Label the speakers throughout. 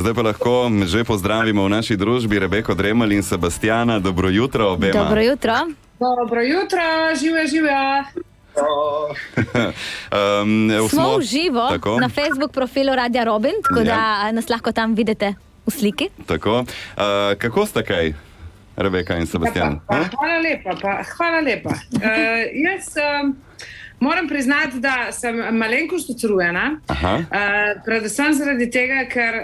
Speaker 1: Zdaj pa lahko že pozdravimo v naši družbi Rebeko Dremelj in Sebastiana. Dobro jutro obema.
Speaker 2: Dobro jutro.
Speaker 3: Dobro jutro, živijo.
Speaker 2: Smo v živo na Facebook profilu Radia Robin, tako da nas lahko tam vidite v sliki.
Speaker 1: Tako. Kako sta kaj, Rebeka in Sebastian?
Speaker 3: Hvala lepa. Jaz moram priznati, da sem malenkost utrujena, predvsem zaradi tega, ker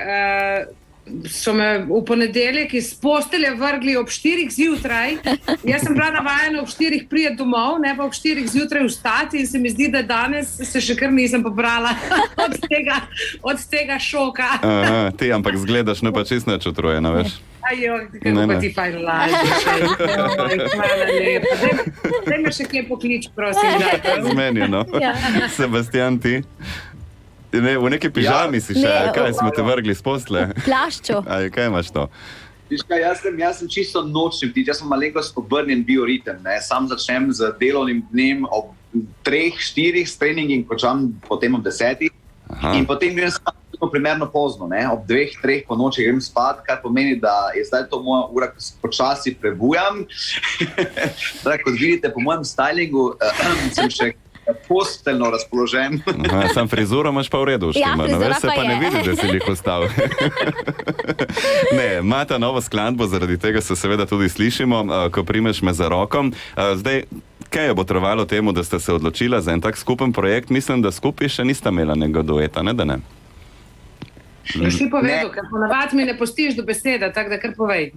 Speaker 3: so me v ponedeljek iz postelje vrgli ob 4 zjutraj. Jaz sem bila navajena ob 4 priti domov, ne pa ob 4 zjutraj vstati, in se mi zdi, da danes se še kar nisem pobrala od tega šoka.
Speaker 1: Ti, ampak zgledaš, ne pa čisto neč utrujena, veš?
Speaker 3: Kako pa ti fajn lažeš. Hvala lepa. Daj me še kje poklič, prosim.
Speaker 1: Zmenjeno. Sebastian, ti? V neki pižami si še, kaj smo te vrgli z posle?
Speaker 2: Plaščo.
Speaker 1: Kaj imaš to?
Speaker 4: Jaz sem čisto nočni ptič, jaz sem malenkost obrnjen bioritem. Sam začnem z delovnim dnem ob 3-4 s treningi in končam potem ob 10. In potem grem spat primerno pozno, ob 2-3 po noči grem spat, kar pomeni, da je zdaj to moja ura, ko se počasi prebujam. Kot vidite, po mojem stylingu sem še posteljno razpoložen.
Speaker 1: Sam frizuro imaš pa v redu, veš, se pa ne vidi, da si jih ostal. Ne, imata novo skladbo, zaradi tega se seveda tudi slišimo, ko primeš me za roko. Zdaj, kaj je botrovalo temu, da ste se odločila za en tak skupen projekt? Mislim, da skupaj še nista imela nekega dueta, ne da ne?
Speaker 3: Boš ti povedal, ker ponavadi mi ne postiš do besede, tako da kar povej.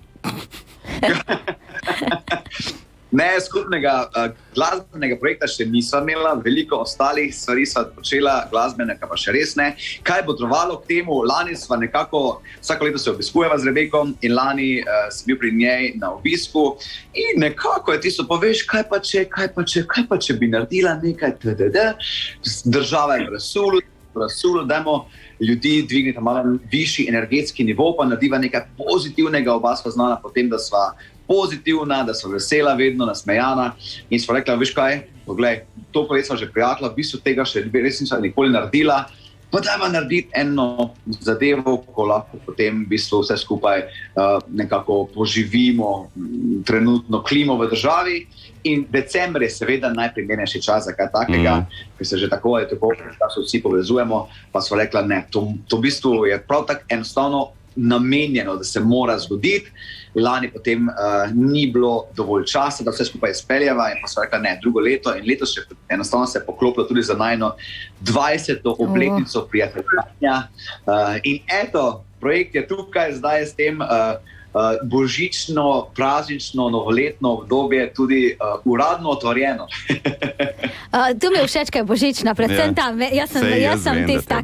Speaker 4: Ne, skupnega glasbenega projekta še nisva imela, veliko ostalih stvari sva počela, glasbenega pa še res ne. Kaj bo trovalo k temu? Lani sva nekako, vsako leto se obiskujeva z Rebeko in lani sem bil pri njej na obisku in nekako je tisto, poveš, kaj pa če bi naredila nekaj, država je v rasulu, dajmo ljudi dvigniti malo višji energetski nivo, pa narediva nekaj pozitivnega, oba sva znala potem, da sva pozitivna, da so vesela, vedno nasmejana in smo rekla, veš kaj, poglej, to pa smo že prijatelja, v bistvu tega še res nisem nikoli naredila, pa dajmo narediti eno zadevo, ko lahko potem v bistvu vse skupaj nekako poživimo trenutno klimo v državi in december je seveda najprimernejši čas za kaj takega, ker se že tako ali tako vsi povezujemo, pa smo rekla, ne, to v bistvu je prav tako enostavno namenjeno, da se mora zgoditi. Lani potem ni bilo dovolj časa, da vse skupaj izpeljava in pa smo rekla, ne, drugo leto in letos še enostavno se je poklopilo tudi za najno 20. obletnico prijateljevanja. In eto, projekt je tukaj zdaj s tem božično, praznično, novoletno obdobje tudi uradno otvorjeno.
Speaker 2: Tu mi je všeč, kaj je božična, predvsem tam. Jaz sem tista,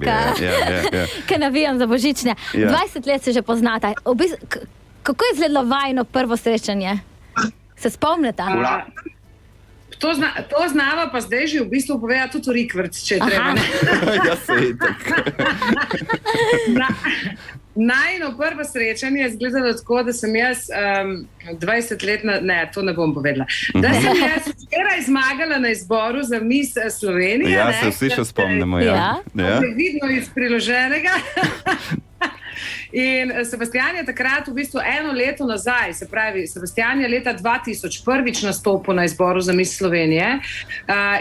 Speaker 2: ki navijam za božične. 20 let se že poznata. Kako je izgledalo vajino prvo srečanje? Se spomnite?
Speaker 3: To znava pa zdaj že v bistvu povedati tudi rikvrc, če je treba.
Speaker 1: Ja, se je tako.
Speaker 3: Najno prvo srečanje je izgledalo tako, da sem jaz 20 let, ne, to ne bom povedala, da sem jaz včeraj zmagala na izboru za Miss Slovenije.
Speaker 1: Ja, se vsi še spomnimo, ja.
Speaker 3: Vidno iz priloženega. In Sebastian je takrat v bistvu eno leto nazaj, se pravi, Sebastian je leta 2000 prvič nastopil na izboru za Miss Slovenije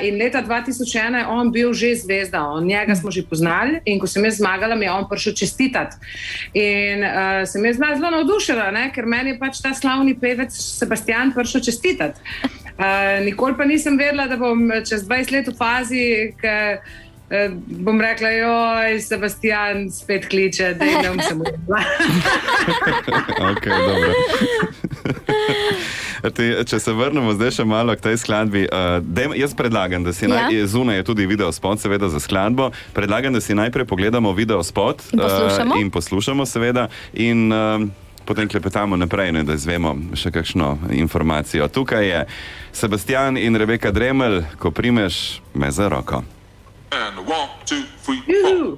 Speaker 3: in leta 2001 je on bil že zvezda, njega smo že poznali in ko sem jaz zmagala, mi je on prišel čestitati. In sem jaz zelo navdušena, ker meni je pač ta slavni pevec Sebastian prišel čestitati. Nikoli pa nisem vedela, da bom čez 20 let v fazi, bom rekla, joj, Sebastian spet kliče, da ne bom se molila.
Speaker 1: Ok, dobro. Če se vrnemo zdaj še malo k tej skladbi, jaz predlagam, da si zunaj je tudi videospot, seveda za skladbo, predlagam, da si najprej pogledamo videospot in poslušamo seveda in potem klepetamo naprej, da izvemo še kakšno informacijo. Tukaj je Sebastian in Rebeka Dremelj, ko primeš me za roko.
Speaker 5: And 1, 2, 3, 4.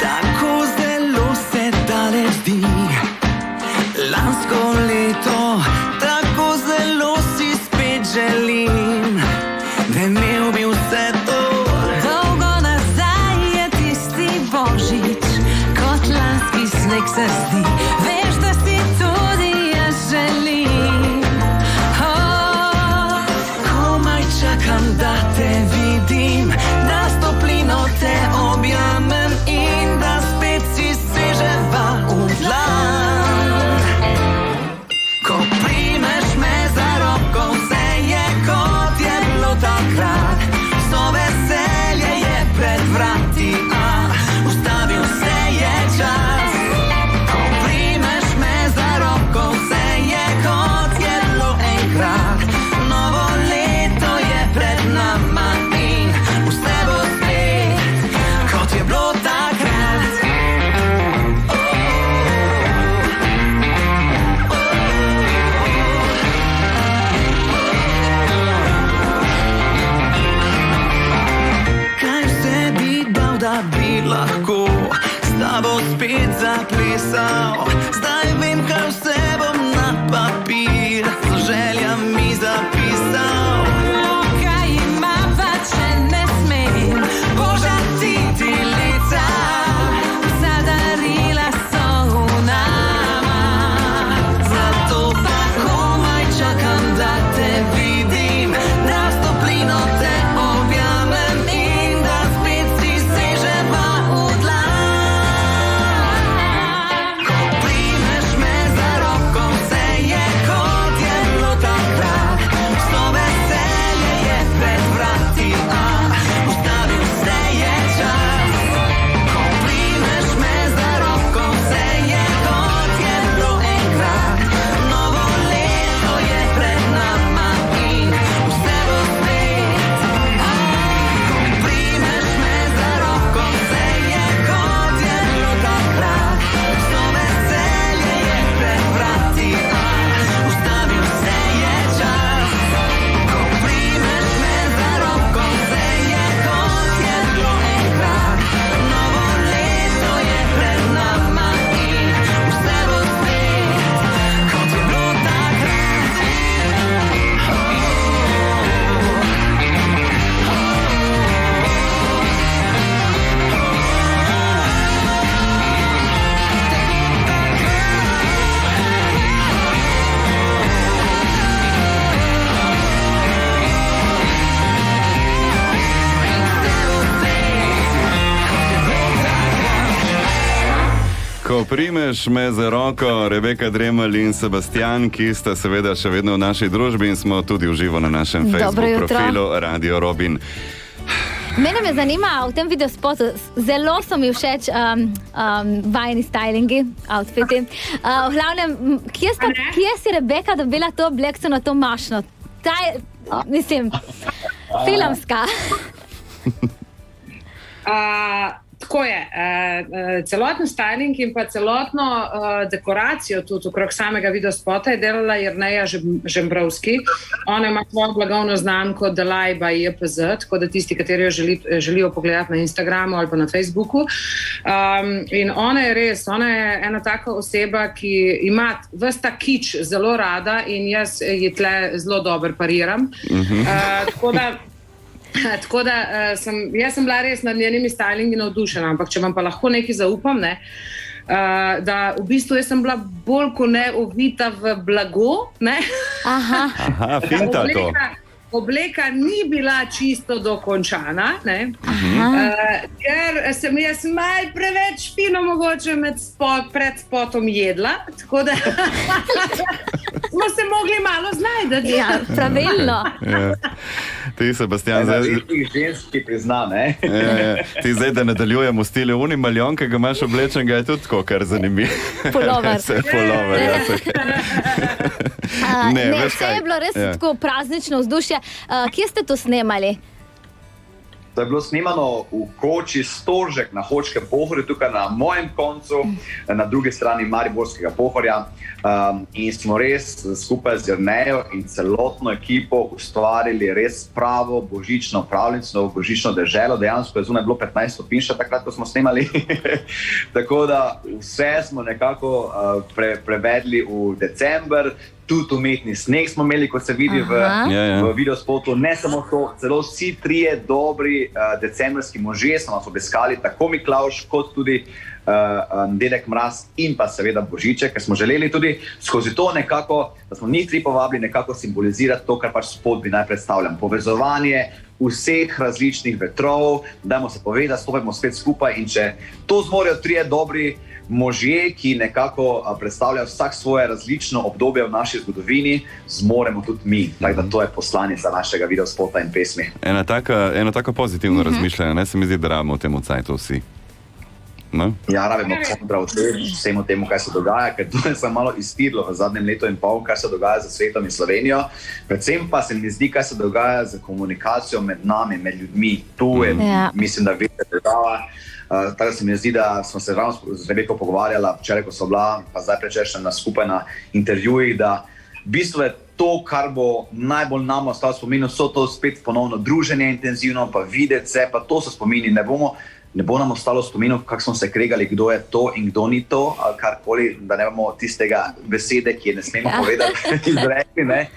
Speaker 6: Tako zelo se daleč zdi, lansko leto se zdi, veš, da si tudi jaz želim. Komaj čakam, da te vidim, da s toplino te objamem in da spet si seževa v dlan. Ko primeš me za roko, vse je kot je bilo takrat, vso veselje je pred vrati, ustavil se je čas. Ko primeš me za roko, vse je kot je bilo enkrat, novo leto je pred nama in vse bo spet, kot je bilo takrat. Kaj vse bi dal, da bi lahko s tabo spet zaplesal? Zdaj vem, kaj vse bom na papir z željami zapisal. Kaj ima pa, če ne smem požatiti lica? Vsa darila so v nama, zato pa komaj čakam, da te vidim, da s toplino te objamem in da spet si seževa v dlan. Ko primeš me za roko, vse je kot je bilo takrat, vso veselje je pred vrati, ustavil se je čas. Ko primeš me za roko, vse je kot je bilo enkrat, novo leto je pred nama in vse bo spet. Ko primeš me za roko, vse je kot je bilo takrat, vso veselje je pred vrati, ustavil se je čas. Ko primeš me za roko, vse je kot je bilo enkrat, novo leto je pred nama in vse bo spet, kot je bilo takrat.
Speaker 1: Ko primeš me za roko, Rebeka Dremelj in Sebastian, ki sta seveda še vedno v naši družbi in smo tudi v živo na našem
Speaker 2: Dobro
Speaker 1: Facebook
Speaker 2: jutro.
Speaker 1: profilu Radio Robin.
Speaker 2: Mene me zanima v tem videospotu, zelo so mi všeč vajni stylingi, outfiti. V glavnem, kje si Rebeka dobila to oblekco na to mašno? Ta je, mislim, filmska.
Speaker 3: Tako je, celoten styling in pa celotno dekoracijo tudi okrog samega videospota je delala Jerneja Žembrovski. Ona ima svojo blagovno znamko Delaj by JPZ, tako da tisti, kateri jo želijo pogledati na Instagramu ali pa na Facebooku. In ona je ena taka oseba, ki ima ves ta kič zelo rada in jaz ji tle zelo dobro pariram. Tako da jaz sem bila res nad njenimi stylingi navdušena, ampak če vam pa lahko nekaj zaupam, da v bistvu jaz sem bila bolj kot ne ovita v blago.
Speaker 1: Aha, finta to.
Speaker 3: Obleka ni bila čisto dokončana, ker sem jaz malo preveč fino mogoče pred spotom jedla, tako da smo se mogli malo znajti.
Speaker 2: Ja, pravilno.
Speaker 1: Ti, Sebastian, zdaj...
Speaker 4: ženski prizna, ne?
Speaker 1: Ti zdaj, da nadaljujemo v stilu uni maljon, ki ga imaš oblečenega, je tudi tako, kar zanimivo.
Speaker 2: Polover.
Speaker 1: Polover, ja.
Speaker 2: Vse je bilo res tako praznično vzdušje. Kje ste to snemali?
Speaker 4: To je bilo snemano v koči Storžek na Hočkem Pohorju, tukaj na mojem koncu, na drugi strani Mariborskega Pohorja. In smo res skupaj z Jernejo in celotno ekipo ustvarili res pravo božično pravljico, božično deželo. Dejansko je zunaj bilo 15 stopinj še takrat, ko smo snemali. Tako da vse smo nekako prevedli v december. tudi umetni sneg smo imeli, kot se vidi v videospotu. Ne samo to, celo vsi trije dobri decembrski možje so nas obiskali, tako Miklavž kot tudi Dedek Mraz in pa seveda Božiček, ker smo želeli tudi skozi to nekako, da smo njih tri povabili, nekako simbolizirati to, kar pač spodbi naj predstavljam. Povezovanje vseh različnih vetrov, dajmo se povedati, stopimo spet skupaj in če to zmorejo trije dobri možje, ki nekako predstavljajo vsak svoje različno obdobje v naši zgodovini, zmoremo tudi mi. Tako da to je poslanica našega videospota in pesmi.
Speaker 1: Eno tako pozitivno razmišljanje, ne se mi zdi, da rabimo v tem cajtu vsi. No?
Speaker 4: Ja, rabimo kontra vsemu temu, kaj se dogaja, ker to je se malo iztirilo v zadnjem letu in pol, kaj se dogaja za svetom in Slovenijo. Predvsem pa se mi zdi, kaj se dogaja z komunikacijo med nami, med ljudmi. Tu je, mislim, da vidite težava. Tako da se mi zdi, da smo se ravno z Rebeko pogovarjala včeraj, ko so bila, pa zdaj prečešljena skupaj na intervjujih, da v bistvu je to, kar bo najbolj nam ostalo spominjeno, so to spet ponovno druženje intenzivno, pa videti se, pa to so spomini. Ne bo nam ostalo spominov, kako smo se kregali, kdo je to in kdo ni to, ali karkoli, da ne bomo tistega besede, ki je ne smemo povedati, izrekli, ne.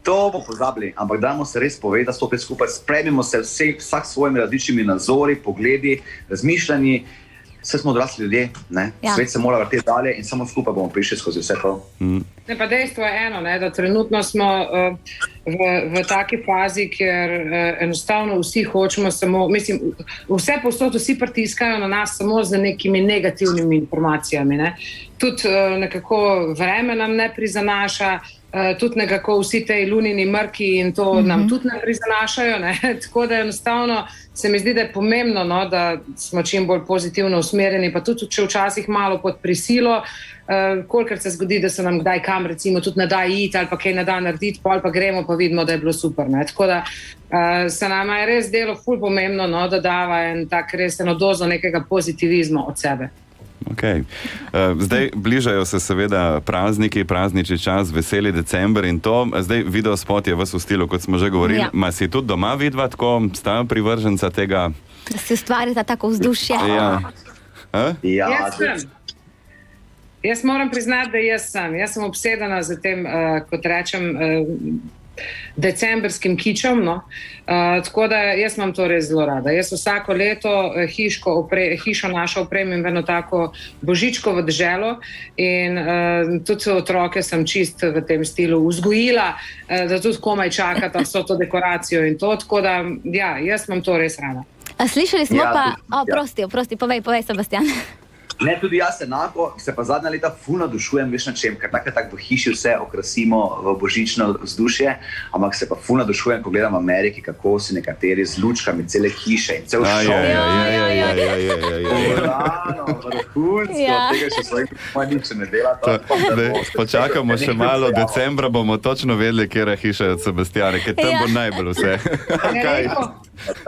Speaker 4: To bomo pozabili, ampak dajmo se res povedati, stopiti skupaj, spremimo se vsak s svojimi različnimi nazori, pogledi, razmišljanji. Vse smo odrasli ljudje, ne? Svet se mora vrteti dalje in samo skupaj bomo prišli skozi vse to.
Speaker 3: Ne, pa dejstvo je eno, ne, da trenutno smo v taki fazi, kjer enostavno vsi hočemo samo, mislim, vse povsod vsi pritiskajo na nas samo z nekimi negativnimi informacijami. Ne. Tudi nekako vreme nam ne prizanaša, tudi nekako vsi tej lunini mrki in to nam tudi ne prizanašajo. Ne. Tako da enostavno se mi zdi, da je pomembno, no, da smo čim bolj pozitivno usmerjeni, pa tudi če včasih malo pod prisilo, kolikrat se zgodi, da se nam kdaj kam recimo tudi ne da iti ali pa kaj ne da narediti, pol pa gremo pa vidimo, da je bilo super. Ne. Tako da se nama je res delo ful pomembno, no, da dava en tak res eno dozo nekega pozitivizma od sebe.
Speaker 1: Okay. Zdaj bližajo se seveda prazniki, praznični čas, veseli december in to. Zdaj videospot je vas v stilu, kot smo že govorili. Ma si tudi doma vidva, tako sta privrženca tega?
Speaker 2: Da si ustvarita tako vzdušje.
Speaker 3: Jaz moram priznati, da jaz sem obsedena z tem, kot rečem, decembrskim kičom, no. Tako da jaz imam to res zelo rada. Jaz vsako leto hišo našo opremim v eno tako božičkovo deželo in tudi otroke sem čist v tem stilu vzgojila, da tudi komaj čakata vso to dekoracijo in to, tako da ja, jaz imam to res rada.
Speaker 2: A slišali smo Prosti, povej, Sebastian.
Speaker 4: Ne, tudi jaz enako, se pa zadnja leta ful nadušujem, veš na čem, ker tako v hiši vse okrasimo v božično vzdušje, ampak se pa ful nadušujem, ko gledam v Ameriki, kako si nekateri z lučkami cele hiše in cel šov. Vrhunsko, tega še svojih nič ne dela.
Speaker 1: Počakamo še malo, decembra bomo točno vedeli, kjera hiša je od Sebastiane, ker tam bo najbolj vse.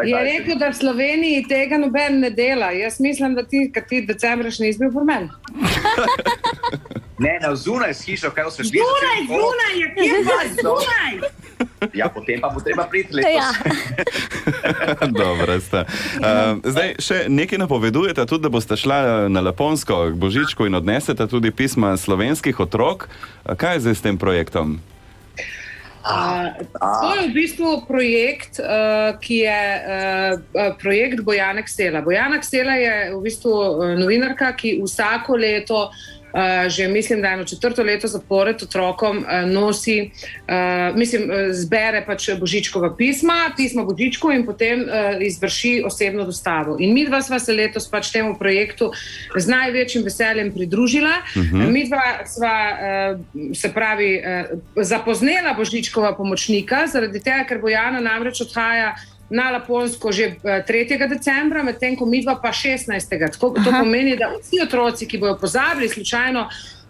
Speaker 3: Je rekel, da v Sloveniji tega noben ne dela. Jaz mislim, da ti decembraš nisi bil por meni.
Speaker 4: Ne, zunaj s hišo, kaj osvetli.
Speaker 3: Zunaj, kje pa zunaj?
Speaker 4: Ja, potem pa bo treba priti letos.
Speaker 1: Dobro sta. Zdaj, še nekaj napovedujete, tudi da boste šla na Laponsko k Božičku in odnesete tudi pisma slovenskih otrok. Kaj je zdaj s tem projektom?
Speaker 3: To je v bistvu projekt, ki je projekt Bojane Ksela. Bojana Ksela je v bistvu novinarka, ki vsako leto, že mislim, da 4. leto zapored otrokom nosi, zbere pač Božičkova pisma Božičku in potem izvrši osebno dostavo. In midva sva se letos pač temu projektu z največjim veseljem pridružila. Midva sva, se pravi, zapoznela Božičkova pomočnika, zaradi tega, ker Bojana namreč odhaja na Laponsko že 3. decembra, medtem ko midva pa 16. To pomeni, da vsi otroci, ki bojo pozabili slučajno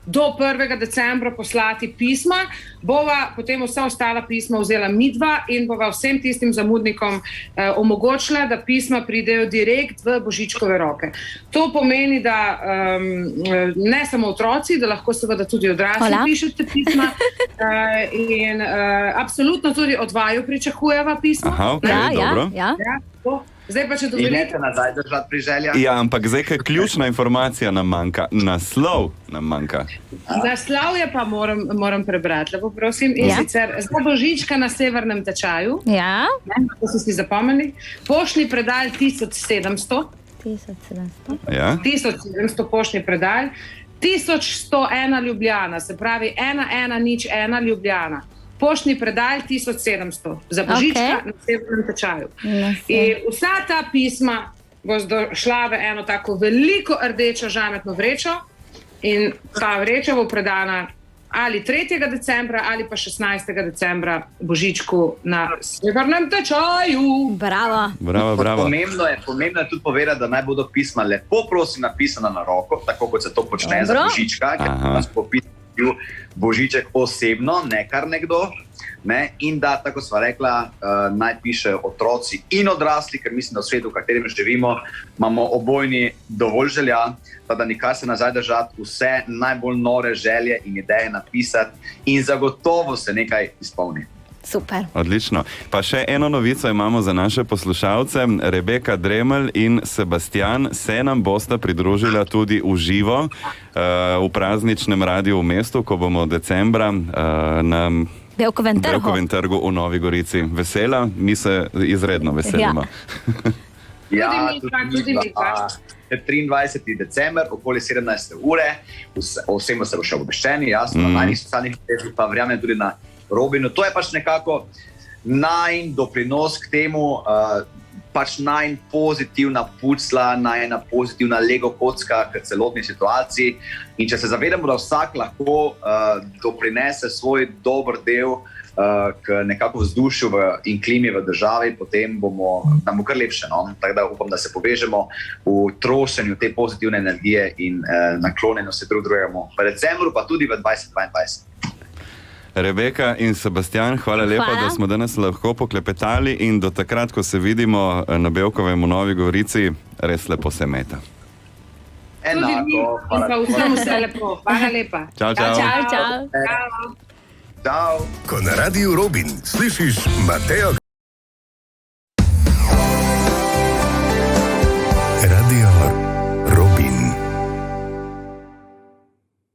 Speaker 3: do 1. decembra poslati pisma, bova potem vsa ostala pisma vzela midva in bova vsem tistim zamudnikom omogočila, da pisma pridejo direkt v Božičkove roke. To pomeni, da ne samo otroci, da lahko seveda tudi odrasli pišete pisma in absolutno tudi od vaju pričakujeva pisma.
Speaker 1: Aha, okay, dobro.
Speaker 2: Ja.
Speaker 3: Zdaj pa, če
Speaker 4: In
Speaker 3: dovolite.
Speaker 4: ne nazaj držati pri željah.
Speaker 1: Ja, ampak zdaj, kaj ključna informacija nam manjka, naslov nam manjka.
Speaker 3: Naslavje pa moram prebrati, lepo prosim. In sicer za božička na severnem tečaju,
Speaker 2: Ja.
Speaker 3: to so si zapomnili, poštni predal 1700,
Speaker 2: 1700.
Speaker 1: Ja?
Speaker 3: 1700 poštni predal, 1101 Ljubljana, se pravi 1101 Ljubljana. Poštni predal 1700 za božička na severnem tečaju. In vsa ta pisma bo šla v eno tako veliko rdečo žametno vrečo in ta vreča bo predana ali 3. decembra ali pa 16. decembra božičku na severnem tečaju.
Speaker 2: Bravo.
Speaker 1: Bravo.
Speaker 4: Pomembno je tudi povedati, da naj bodo pisma lepo prosim napisana na roko, tako kot se to počne za božička, ker nas popisal božiček osebno, ne kar nekdo. Ne? In da, tako sva rekla, naj pišejo otroci in odrasli, ker mislim, da v svetu, v katerem živimo, imamo obojni dovolj želja, da nikar se nazaj držati, vse najbolj nore želje in ideje napisati in zagotovo se nekaj izpolni.
Speaker 2: Super.
Speaker 1: Odlično. Pa še eno novico imamo za naše poslušalce. Rebeka Dremelj in Sebastian se nam bosta pridružila tudi v živo v prazničnem radiju v mestu, ko bomo decembra na Belkovem trgu v Novi Gorici. Vesela, mi se izredno veselimo.
Speaker 4: Ja, tudi mi. 23. december, okoli 17. ure, vsem se bo še obveščeni, jasno, na najnih socialnih mrežah, pa verjamem tudi na Robinu. To je pač nekako najin doprinos k temu, pač najin pozitivna pucla, najina pozitivna Lego kocka k celotni situaciji. In če se zavedamo, da vsak lahko doprinese svoj dober del k nekako vzdušju in klimi v državi, potem nam bo kar lepše. No? Tako da upam, da se povežemo v trošenju te pozitivne energije in naklonjenosti drugemu v decembru, pa tudi v 2022.
Speaker 1: Rebeka in Sebastian, hvala lepa, da smo danes lahko poklepetali in do takrat, ko se vidimo na Belkovem v Novi Gorici, res lepo se meta.
Speaker 4: Enako.
Speaker 3: Vse lepo. Hvala lepa.
Speaker 1: Čau.
Speaker 4: Čau.
Speaker 7: Ko na Radiu Robin slišiš Matejo